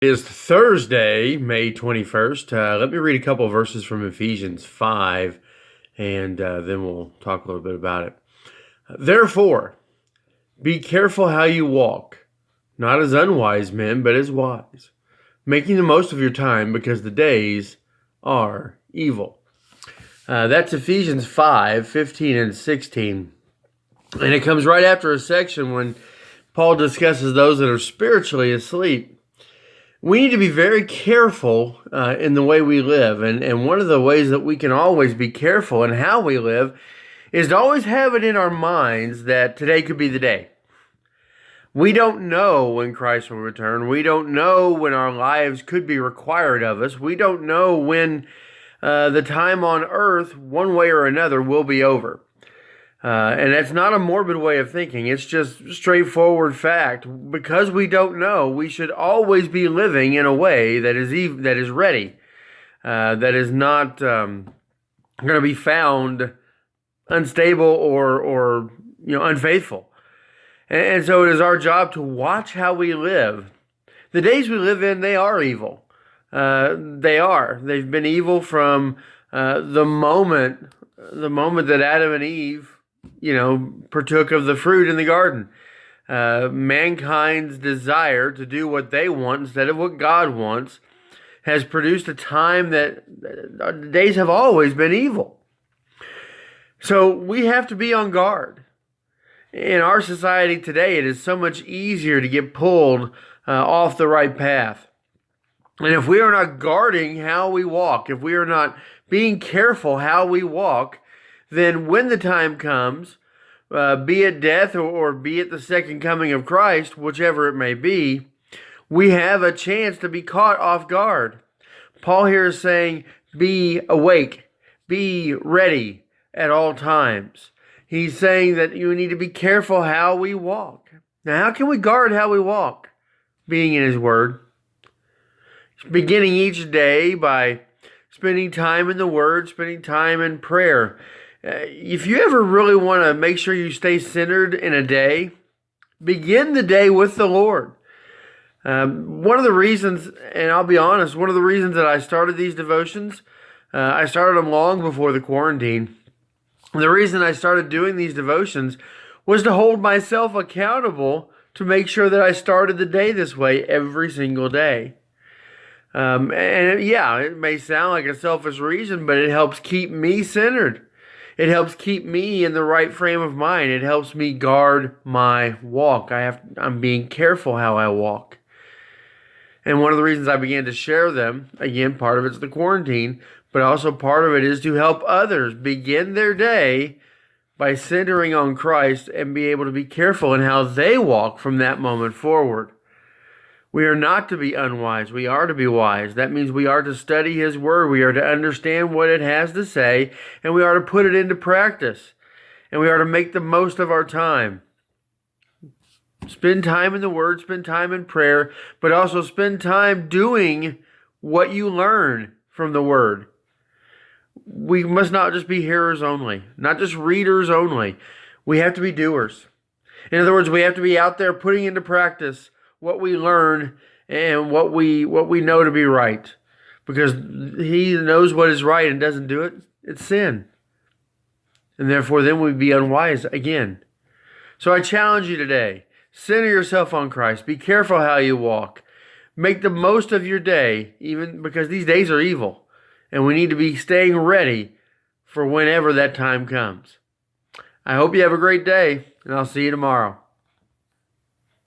It is Thursday, May 21st. Let me read a couple of verses from Ephesians 5, and then we'll talk a little bit about it. Therefore, be careful how you walk, not as unwise men, but as wise, making the most of your time because the days are evil. That's Ephesians 5, 15 and 16. And it comes right after a section when Paul discusses those that are spiritually asleep. We need to be very careful in the way we live. And one of the ways that we can always be careful in how we live is to always have it in our minds that today could be the day. We don't know when Christ will return. We don't know when our lives could be required of us. We don't know when the time on earth, one way or another, will be over. And that's not a morbid way of thinking. It's just straightforward fact. Because we don't know, we should always be living in a way that is ready, that is not going to be found unstable or unfaithful. And so it is our job to watch how we live. The days we live in, they are evil. They are. They've been evil from the moment that Adam and Eve partook of the fruit in the garden. Mankind's desire to do what they want instead of what God wants has produced a time that the days have always been evil. So we have to be on guard. In our society today, it is so much easier to get pulled off the right path. And if we are not guarding how we walk, if we are not being careful how we walk, then when the time comes, be it death or be it the second coming of Christ, whichever it may be, we have a chance to be caught off guard. Paul here is saying, be awake, be ready at all times. He's saying that you need to be careful how we walk. Now, how can we guard how we walk? Being in His Word. Beginning each day by spending time in the Word, spending time in prayer. If you ever really want to make sure you stay centered in a day, begin the day with the Lord. One of the reasons, and I'll be honest, one of the reasons that I started these devotions, I started them long before the quarantine. The reason I started doing these devotions was to hold myself accountable to make sure that I started the day this way every single day. It may sound like a selfish reason, but it helps keep me centered. It helps keep me in the right frame of mind. It helps me guard my walk. I'm being careful how I walk. And one of the reasons I began to share them, again, part of it's the quarantine, but also part of it is to help others begin their day by centering on Christ and be able to be careful in how they walk from that moment forward. We are not to be unwise. We are to be wise. That means we are to study His Word. We are to understand what it has to say, and we are to put it into practice. And we are to make the most of our time. Spend time in the Word, spend time in prayer, but also spend time doing what you learn from the Word. We must not just be hearers only, not just readers only. We have to be doers. In other words, we have to be out there putting into practice what we learn and what we know to be right. Because he knows what is right and doesn't do it, it's sin. And therefore then we'd be unwise again. So I challenge you today, center yourself on Christ. Be careful how you walk. Make the most of your day, even because these days are evil. And we need to be staying ready for whenever that time comes. I hope you have a great day, and I'll see you tomorrow.